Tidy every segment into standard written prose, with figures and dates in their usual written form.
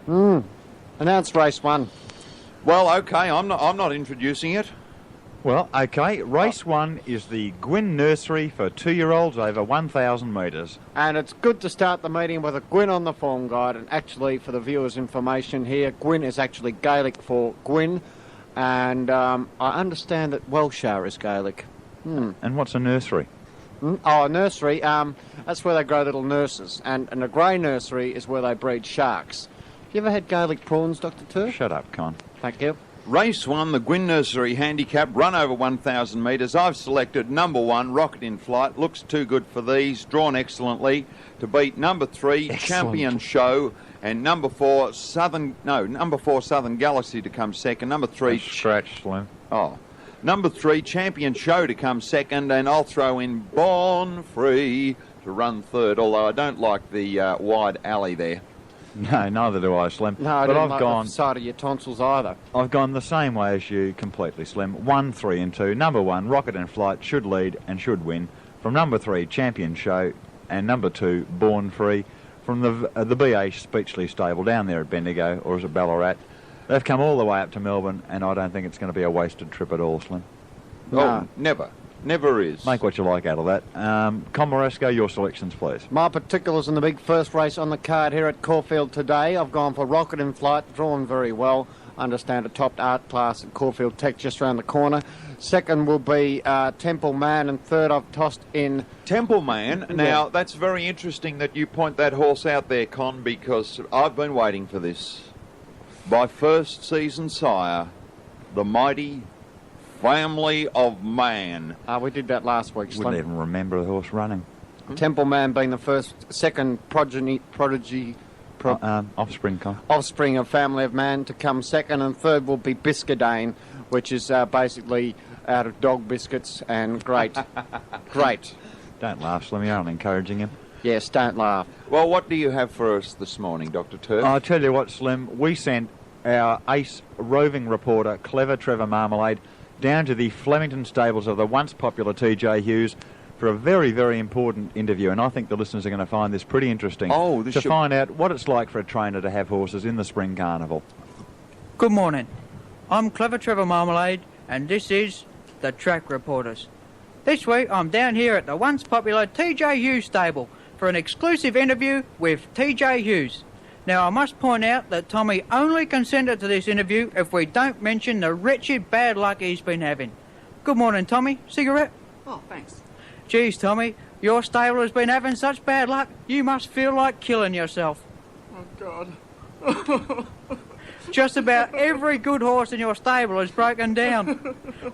Announce race 1. Well, okay, I'm not introducing it. Well, okay, race 1 is the Gwyn Nursery for 2-year-olds over 1,000 metres. And it's good to start the meeting with a Gwyn on the form guide. And actually, for the viewers' information here, Gwyn is actually Gaelic for Gwyn. And I understand that Welshire is Gaelic. And what's a nursery? Oh, a nursery, that's where they grow little nurses. And a grey nursery is where they breed sharks. Have you ever had Gaelic prawns, Dr. Turf? Shut up, Con. Thank you. Race 1, the Gwyn Nursery Handicap, run over 1,000 metres. I've selected number 1, Rocket in Flight. Looks too good for these, drawn excellently to beat number 3, Champion Show, and number 4, Southern Galaxy to come second. Number 3... Scratch, Slim. Oh. Number 3, Champion Show to come second, and I'll throw in Born Free to run third, although I don't like the wide alley there. No, neither do I, Slim. No, I don't like the side of your tonsils either. I've gone the same way as you completely, Slim. 1, 3 and 2. Number 1, Rocket in Flight, should lead and should win. From number 3, Champion Show, and number 2, Born Free. From the BA Speechley stable down there at Bendigo, or is it Ballarat? They've come all the way up to Melbourne, and I don't think it's going to be a wasted trip at all, Slim. No. Oh, never. Never is. Make what you like out of that. Comaresco, your selections, please. My particulars in the big first race on the card here at Caulfield today. I've gone for Rocket in Flight, drawn very well. Understand a topped art class at Caulfield Tech just round the corner. Second will be Temple Man, and third I've tossed in... Temple Man? Now, that's very interesting that you point that horse out there, Con, because I've been waiting for this. By first season sire, the mighty Family of Man. We did that last week. Wouldn't even remember the horse running. Temple Man being the second offspring of Family of Man to come second, and third will be Biscadane, which is basically out of dog biscuits, and great. Great. Don't laugh, Slim, you aren't encouraging him. Yes, don't laugh. Well, what do you have for us this morning, Dr. Turf? I'll tell you what, Slim, we sent our ace roving reporter, Clever Trevor Marmalade, down to the Flemington stables of the once popular TJ Hughes for a very, very important interview, and I think the listeners are going to find this pretty interesting to find out what it's like for a trainer to have horses in the Spring Carnival. Good morning. I'm Clever Trevor Marmalade, and this is the Track Reporters. This week I'm down here at the once popular TJ Hughes stable for an exclusive interview with TJ Hughes. Now, I must point out that Tommy only consented to this interview if we don't mention the wretched bad luck he's been having. Good morning, Tommy. Cigarette? Oh, thanks. Geez, Tommy, your stable has been having such bad luck, you must feel like killing yourself. Oh, God. Just about every good horse in your stable has broken down.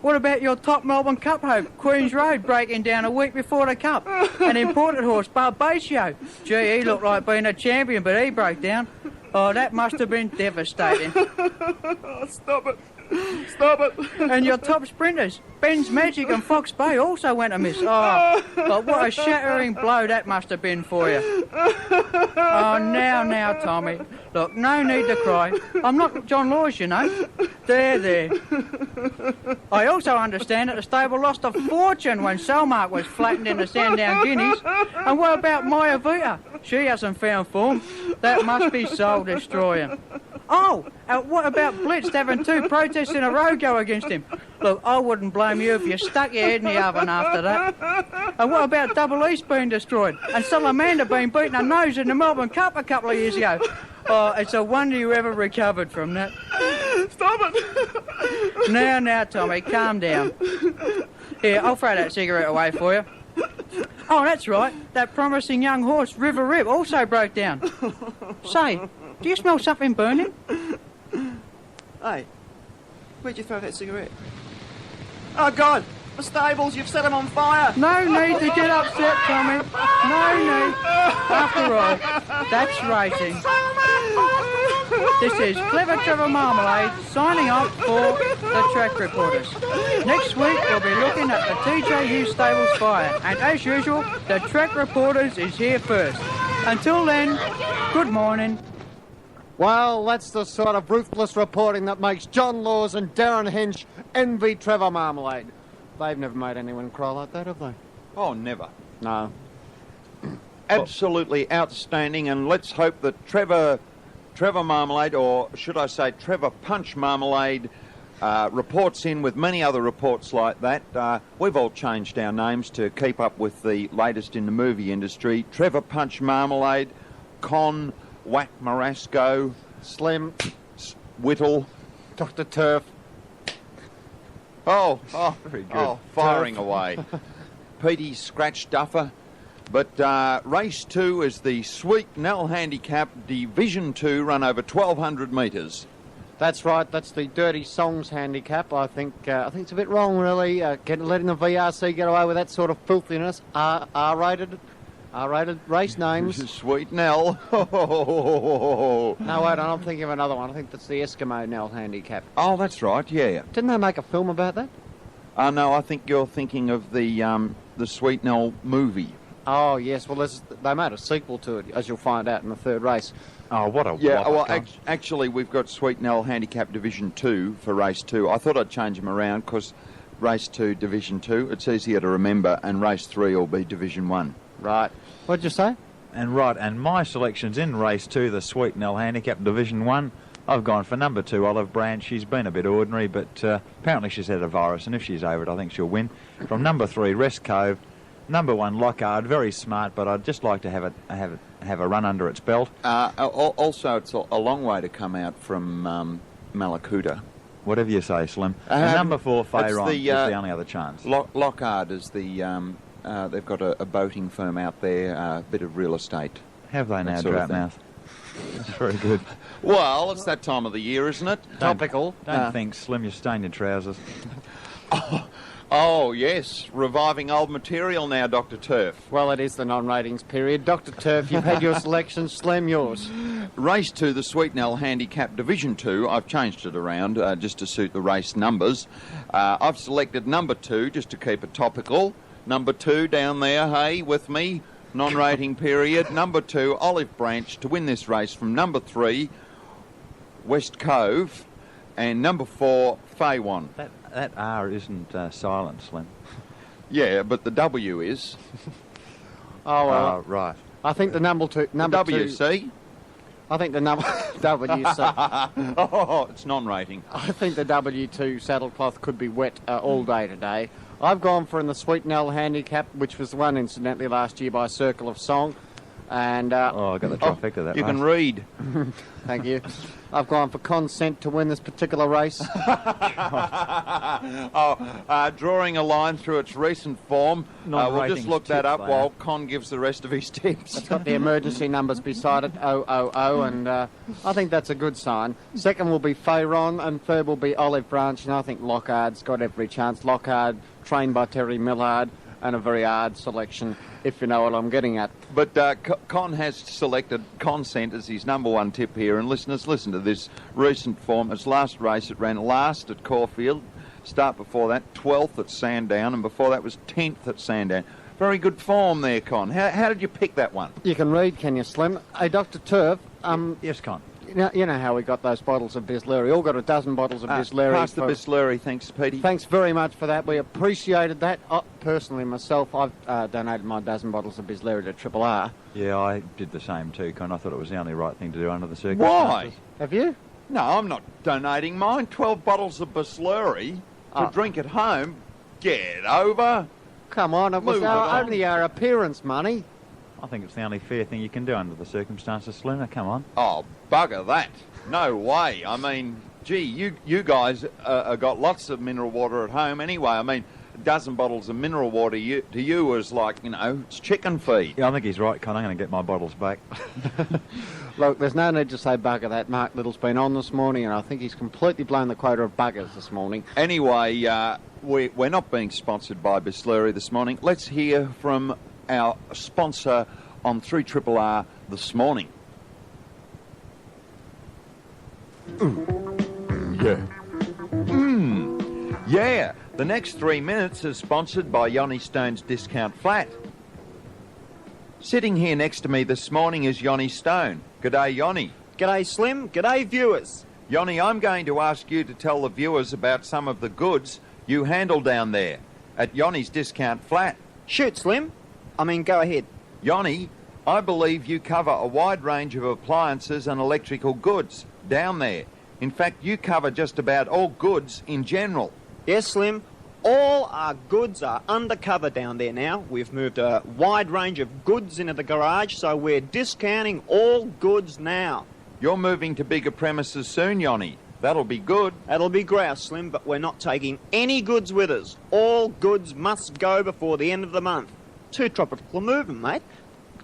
What about your top Melbourne Cup hope, Queen's Road, breaking down a week before the Cup? An imported horse, Barbatio. Gee, he looked like being a champion, but he broke down. Oh, that must have been devastating. Oh, stop it. Stop it. And your top sprinters, Ben's Magic and Fox Bay, also went amiss. Oh, but what a shattering blow that must have been for you. Oh, now, Tommy. Look, no need to cry. I'm not John Laws, you know. There. I also understand that the stable lost a fortune when Selmark was flattened in the Sandown Guineas. And what about Maya Vita? She hasn't found form. That must be soul-destroying. Oh, what about Blitz having 2 protests in a row go against him? Look, I wouldn't blame you if you stuck your head in the oven after that. And what about Double East being destroyed? And Salamander being beaten a nose in the Melbourne Cup a couple of years ago? Oh, it's a wonder you ever recovered from that. Stop it. Now, Tommy, calm down. Here, I'll throw that cigarette away for you. Oh, that's right. That promising young horse, River Rip, also broke down. Say, do you smell something burning? Hey, where'd you throw that cigarette? Oh, God, the stables, you've set them on fire. No need to get upset, Tommy. No need. After all, that's racing. This is Clever Trevor Marmalade signing off for the Track Reporters. Next week we'll be looking at the TJ Hughes Stables fire, and as usual, the Track Reporters is here first. Until then, good morning. Well, that's the sort of ruthless reporting that makes John Laws and Darren Hinch envy Trevor Marmalade. They've never made anyone cry like that, have they? Oh, never. No. Absolutely outstanding, and let's hope that Trevor Trevor Marmalade, or should I say Trevor Punch Marmalade, reports in with many other reports like that. We've all changed our names to keep up with the latest in the movie industry. Trevor Punch Marmalade, Con, Whack Marasco, Slim, Whittle. Dr. Turf. Oh, Very good. oh, firing away. Petey Scratch Duffer. But race 2 is the Sweet Nell Handicap Division 2 run over 1,200 metres. That's right. That's the Dirty Songs handicap. I think it's a bit wrong, really. Letting the VRC get away with that sort of filthiness. R-rated race names. Sweet Nell. No, wait, I'm thinking of another one. I think that's the Eskimo Nell handicap. Oh, that's right. Yeah. Didn't they make a film about that? No, I think you're thinking of the Sweet Nell movie. Oh, yes. Well, they made a sequel to it, as you'll find out in the third race. Oh, what a Yeah, whopper, well, Con. actually, we've got Sweet Nell Handicap Division 2 for race 2. I thought I'd change them around because race 2, Division 2, it's easier to remember, and race 3 will be Division 1. Right. What'd you say? And my selection's in race 2, the Sweet Nell Handicap Division 1. I've gone for number 2, Olive Branch. She's been a bit ordinary, but apparently she's had a virus, and if she's over it, I think she'll win. From number 3, Rest Cove. Number 1, Lockhart, very smart, but I'd just like to have a run under its belt. Also, it's a long way to come out from Malakuta. Whatever you say, Slim. And number 4, Fayron, is the only other chance. Lockhart is the... they've got a boating firm out there, a bit of real estate. Have they now, that sort of Droughtmouth? That's very good. Well, it's that time of the year, isn't it? Topical. Don't think, Slim, you stain your trousers. Oh, yes. Reviving old material now, Dr. Turf. Well, it is the non-ratings period. Dr. Turf, you've had your selection. Slim, yours. Race 2, the Sweet Nell Handicap Division 2. I've changed it around just to suit the race numbers. I've selected number 2 just to keep it topical. Number 2 down there, hey, with me. Non-rating period. Number 2, Olive Branch, to win this race from number 3, West Cove. And number 4, Faywan. That R isn't silent, Slim. Yeah, but the W is. Oh, well. Right. I think the number two... WC? I think the number... WC. Oh, it's non-rating. I think the W2 saddlecloth could be wet all day today. I've gone for in the Sweet Nell Handicap, which was won incidentally last year by Circle of Song. And I got the trifecta that You can race. read. thank you. I've gone for Consent to win this particular race. Drawing a line through its recent form. We'll Non-ratings just look that tips up there. while Con gives the rest of his tips. It's got the emergency numbers beside it, 000, and I think that's a good sign. Second will be Fayron, and third will be Olive Branch, and I think Lockhard's got every chance. Lockhard, trained by Terry Millard, and a very hard selection, if you know what I'm getting at. But Con has selected Consent as his number 1 tip here, and listeners, listen to this recent form. Its last race, it ran last at Caulfield. Start before that, 12th at Sandown, and before that was 10th at Sandown. Very good form there, Con. How did you pick that one? You can read, can you, Slim? Hey, Dr. Turf, Yes, Con. you know how we got those bottles of Bisleri. All got a dozen bottles of Bisleri. Pass the Bisleri, thanks, Petey. Thanks very much for that. We appreciated that. Personally, myself, I've donated my dozen bottles of Bisleri to Triple R. Yeah, I did the same too, Con. I thought it was the only right thing to do under the circumstances. Why? Have you? No, I'm not donating mine. 12 bottles of Bisleri to drink at home. Get over. Come on, it was Move it on. only our appearance money. I think it's the only fair thing you can do under the circumstances, Slim. Now, come on. Oh, bugger that. No way. I mean, gee, you guys got lots of mineral water at home anyway. I mean, a dozen bottles of mineral water to you is like, it's chicken feed. Yeah, I think he's right, Con. I'm going to get my bottles back. Look, there's no need to say bugger that. Mark Little's been on this morning, and I think he's completely blown the quota of buggers this morning. Anyway, we're not being sponsored by Bisleri this morning. Let's hear from our sponsor on 3RRR this morning. Yeah. The next 3 minutes is sponsored by Yoni Stone's Discount Flat. Sitting here next to me this morning is Yoni Stone. G'day, Yoni. G'day, Slim. G'day, viewers. Yoni, I'm going to ask you to tell the viewers about some of the goods you handle down there at Yoni's Discount Flat. Shoot, Slim. Go ahead. Yoni, I believe you cover a wide range of appliances and electrical goods down there. In fact, you cover just about all goods in general. Yes, Slim. All our goods are undercover down there now. We've moved a wide range of goods into the garage, so we're discounting all goods now. You're moving to bigger premises soon, Yonny. That'll be good. That'll be grouse, Slim, but we're not taking any goods with us. All goods must go before the end of the month. Too tropical a movement, mate.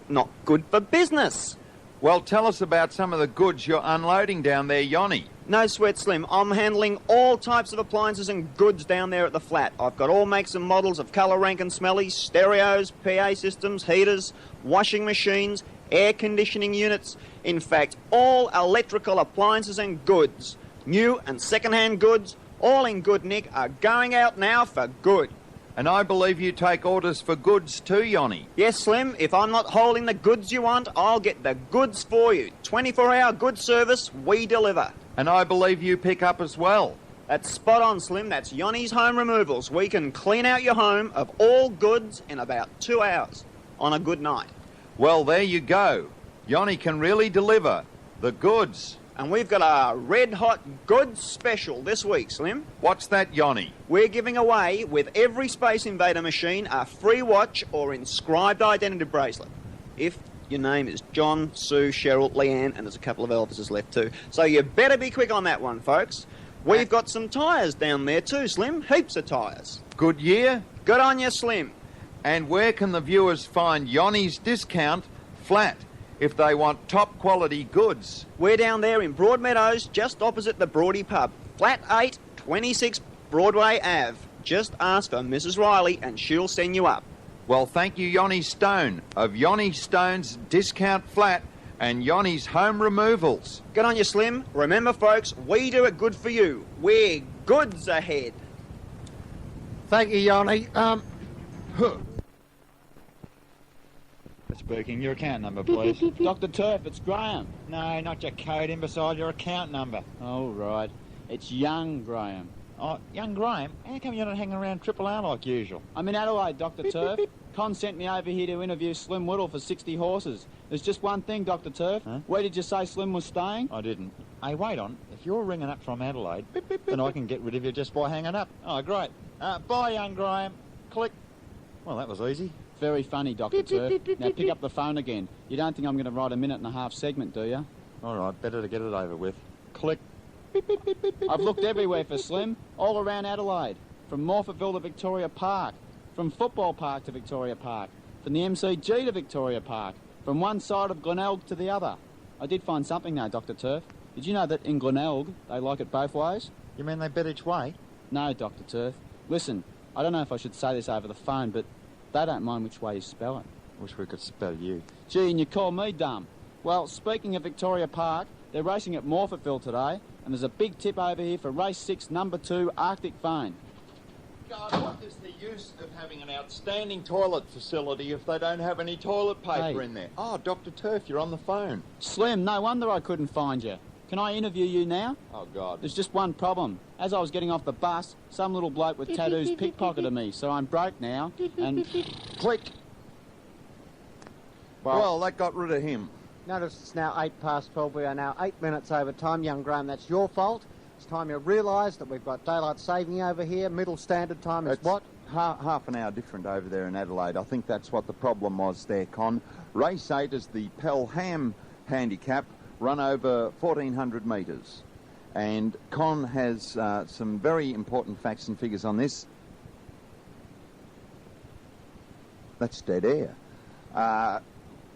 Not good for business. Well, tell us about some of the goods you're unloading down there, Yonny. No sweat, Slim. I'm handling all types of appliances and goods down there at the flat. I've got all makes and models of colour rank and smelly, stereos, PA systems, heaters, washing machines, air conditioning units. In fact, all electrical appliances and goods, new and second-hand goods, all in good nick, are going out now for good. And I believe you take orders for goods too, Yonny. Yes, Slim. If I'm not holding the goods you want, I'll get the goods for you. 24-hour good service, we deliver. And I believe you pick up as well. That's spot on, Slim. That's Yonny's Home Removals. We can clean out your home of all goods in about 2 hours on a good night. Well, there you go. Yonny can really deliver the goods. And we've got a red-hot goods special this week, Slim. What's that, Yonny? We're giving away, with every Space Invader machine, a free watch or inscribed identity bracelet. If your name is John, Sue, Cheryl, Leanne, and there's a couple of Elvises left too. So you better be quick on that one, folks. We've got some tyres down there too, Slim. Heaps of tyres. Good year? Good on you, Slim. And where can the viewers find Yonny's discount flat if they want top quality goods? We're down there in Broadmeadows, just opposite the Broady pub. Flat 8, 26 Broadway Ave. Just ask for Mrs. Riley and she'll send you up. Well, thank you, Yonny Stone, of Yonny Stone's Discount Flat and Yonny's Home Removals. Good on you, Slim. Remember, folks, we do it good for you. We're goods ahead. Thank you, Yonny. Speaking, your account number, please. Dr. Turf, it's Graham. No, not your code, imbecile, your account number. Oh, right. It's young Graham. Oh, young Graham, how come you're not hanging around Triple R like usual? I'm in Adelaide, Dr. Turf. Con sent me over here to interview Slim Whittle for 60 horses. There's just one thing, Dr. Turf. Huh? Where did you say Slim was staying? I didn't. Hey, wait on. If you're ringing up from Adelaide, then I can get rid of you just by hanging up. Oh, great. Bye, young Graham. Click. Well, that was easy. Very funny, Dr. Turf. Now pick up the phone again. You don't think I'm going to write a 1.5-minute segment, do you? All right, better to get it over with. Click. I've looked everywhere for Slim, all around Adelaide. From Morphettville to Victoria Park, from Football Park to Victoria Park, from the MCG to Victoria Park, from one side of Glenelg to the other. I did find something though, Dr. Turf. Did you know that in Glenelg, they like it both ways? You mean they bet each way? No, Dr. Turf. Listen, I don't know if I should say this over the phone, but they don't mind which way you spell it. Wish we could spell you. Gee, and you call me dumb. Well, speaking of Victoria Park, they're racing at Morphettville today, and there's a big tip over here for race 6, number 2, Arctic Phone. God, what is the use of having an outstanding toilet facility if they don't have any toilet paper Hey. in there? Oh, Dr. Turf, you're on the phone. Slim, no wonder I couldn't find you. Can I interview you now? Oh, God. There's just one problem. As I was getting off the bus, some little bloke with tattoos pickpocketed me, so I'm broke now, and... Click. Well, that got rid of him. Notice it's now 12:08. We are now 8 minutes over time. Young Graham, that's your fault. It's time you realise that we've got daylight saving over here. Middle standard time is It's what? half an hour different over there in Adelaide. I think that's what the problem was there, Con. Race 8 is the Pelham handicap, run over 1,400 metres. And Con has some very important facts and figures on this. That's dead air.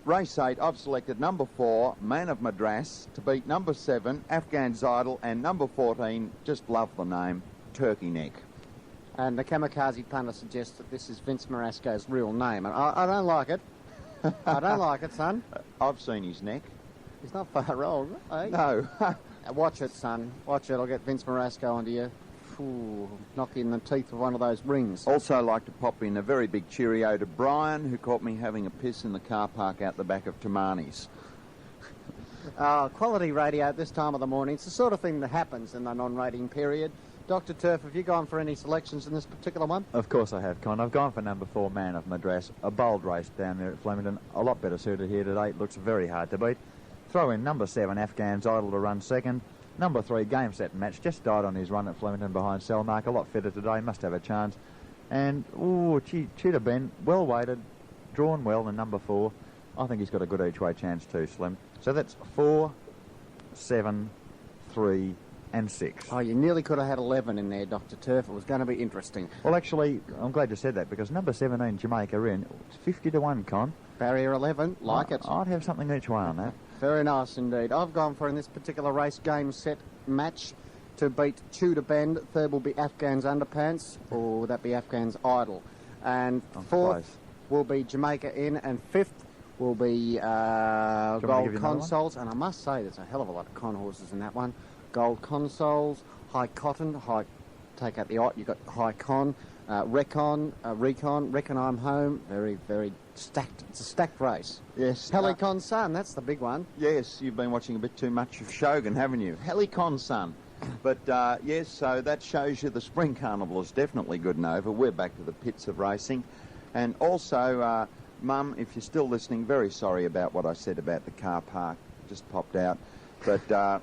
Race 8, I've selected number 4, Man of Madras, to beat number 7, Afghan Zidle, and number 14, just love the name, Turkey Neck. And the kamikaze punter suggests that this is Vince Marasco's real name. And I don't like it. I don't like it, son. I've seen his neck. He's not far old, eh? No. Watch it, son. Watch it. I'll get Vince Marasco onto you. Ooh, knock you in the teeth with one of those rings. Also like to pop in a very big cheerio to Brian, who caught me having a piss in the car park out the back of Tamani's. Quality radio at this time of the morning. It's the sort of thing that happens in the non-rating period. Dr. Turf, have you gone for any selections in this particular one? Of course I have, Con. I've gone for number 4, Man of Madras. A bold race down there at Flemington. A lot better suited here today. Looks very hard to beat. Throw in number 7, Afghan's Idol to run second. Number 3, Game Set Match. Just died on his run at Flemington behind Selmark. A lot fitter today. Must have a chance. And, Cheetah Ben, well weighted, drawn well in number 4. I think he's got a good each-way chance too, Slim. So that's 4, 7, 3 and 6. Oh, you nearly could have had 11 in there, Dr. Turf. It was going to be interesting. Well, actually, I'm glad you said that, because number 17, Jamaica in, it's 50 to 1, Con. Barrier 11, like it. I'd have something each way on that. Very nice indeed. I've gone for, in this particular race, Game Set Match to beat Tudor Bend. Third will be Afghan's Underpants, or would that be Afghan's Idol? And fourth will be Jamaica in, and fifth will be Gold Consoles. And I must say, there's a hell of a lot of con horses in that one. Gold Consoles, High Cotton, take out the Ot, you've got High Con, Recon, Reckon I'm Home. Very, very stacked. It's a stacked race. Yes. Helicon Sun, that's the big one. Yes, you've been watching a bit too much of Shogun, haven't you? Helicon Sun. But, yes, so that shows you the Spring Carnival is definitely good and over. We're back to the pits of racing. And also, Mum, if you're still listening, very sorry about what I said about the car park. Just popped out. But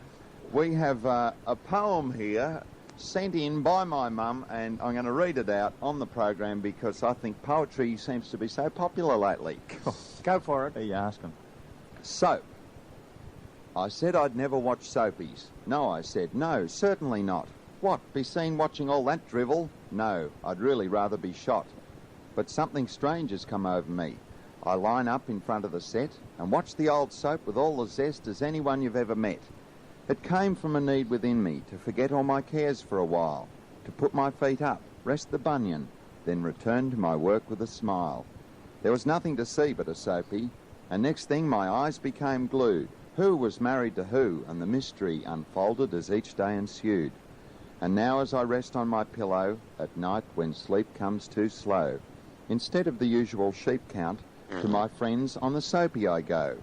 we have a poem here sent in by my mum, and I'm going to read it out on the program because I think poetry seems to be so popular lately. Go for it. Who are you asking? Soap. I said I'd never watch soapies. No, I said, no, certainly not. What, be seen watching all that drivel? No, I'd really rather be shot. But something strange has come over me. I line up in front of the set and watch the old soap with all the zest as anyone you've ever met. It came from a need within me to forget all my cares for a while, to put my feet up, rest the bunion, then return to my work with a smile. There was nothing to see but a soapy, and next thing my eyes became glued. Who was married to who, and the mystery unfolded as each day ensued. And now as I rest on my pillow, at night when sleep comes too slow, instead of the usual sheep count, to my friends on the soapy I go.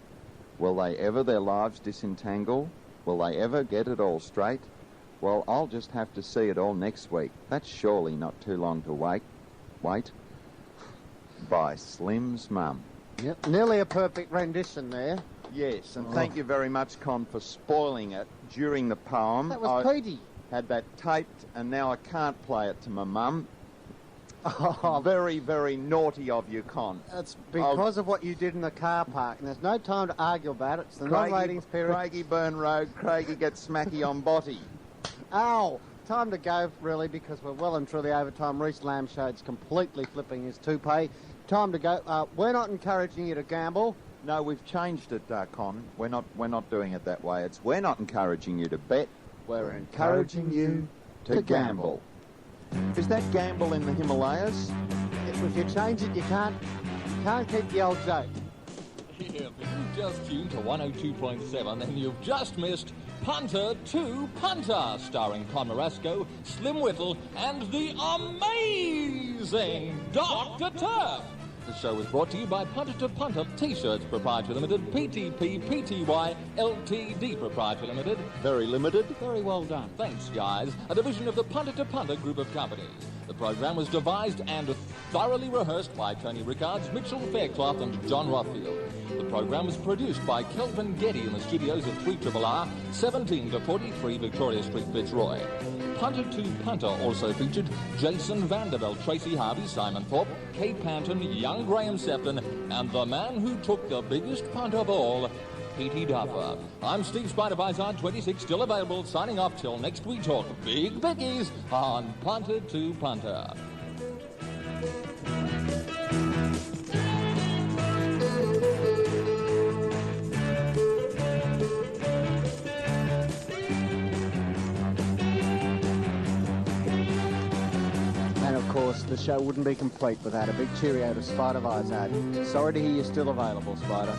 Will they ever their lives disentangle? Will they ever get it all straight? Well, I'll just have to see it all next week. That's surely not too long to wait. By Slim's mum. Yep, nearly a perfect rendition there. Yes, and thank you very much, Con, for spoiling it during the poem. That was Petey. Had that taped, and now I can't play it to my mum. Oh, Very, very naughty of you, Con. it's because of what you did in the car park, and there's no time to argue about it. It's the non-ratings period. Craigie Burn Road, Craigie gets smacky on botty. Ow! Time to go, really, because we're well and truly over time. Reece Lamshade's completely flipping his toupee. Time to go. We're not encouraging you to gamble. No, we've changed it, Con. We're not doing it that way. We're not encouraging you to bet. We're encouraging you to gamble. Is that gamble in the Himalayas? If you change it, you can't keep the old joke. If you've just tuned to 102.7, then you've just missed Punter to Punter, starring Con Marasco, Slim Whittle, and the amazing Dr. Turf. The show was brought to you by Punter to Punter T-shirts Proprietary Limited, PTP Pty Ltd Proprietary Limited. Very limited. Very well done. Thanks, guys. A division of the Punter to Punter group of companies. The program was devised and thoroughly rehearsed by Tony Rickards, Mitchell Faircloth, and John Rothfield. The program was produced by Kelvin Getty in the studios of 3RRR, 17 to 43 Victoria Street, Fitzroy. Punter to Punter also featured Jason Vanderbilt, Tracy Harvey, Simon Thorpe, Kay Panton, young Graham Sefton, and the man who took the biggest punt of all, Petey Duffer. I'm Steve Spider-Vizard, 26, still available, signing off till next we talk big biggies on Punter to Punter. Of course, the show wouldn't be complete without a big cheerio to Spider Vizard. Sorry to hear you're still available, Spider.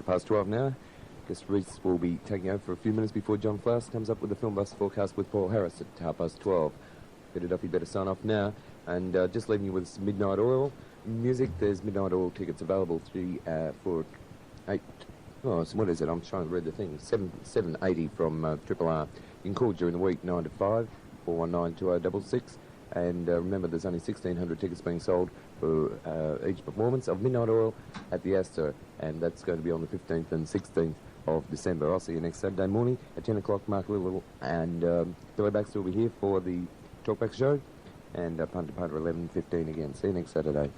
Past 12 now. Guess Reese will be taking over for a few minutes before John Flass comes up with the Film Bus forecast with Paul Harris at 12:30. Peter Duffy better sign off now. And just leaving you with some Midnight Oil music. There's Midnight Oil tickets available for 8... Oh, so what is it? I'm trying to read the thing. 780 from Triple R. You can call during the week, 9 to 5, 419-2066. And remember, there's only 1,600 tickets being sold for each performance of Midnight Oil at the Astor. And that's going to be on the 15th and 16th of December. I'll see you next Saturday morning at 10 o'clock. Mark Little and Billy Baxter will be here for the Talkback show. And Punter 11:15 again. See you next Saturday.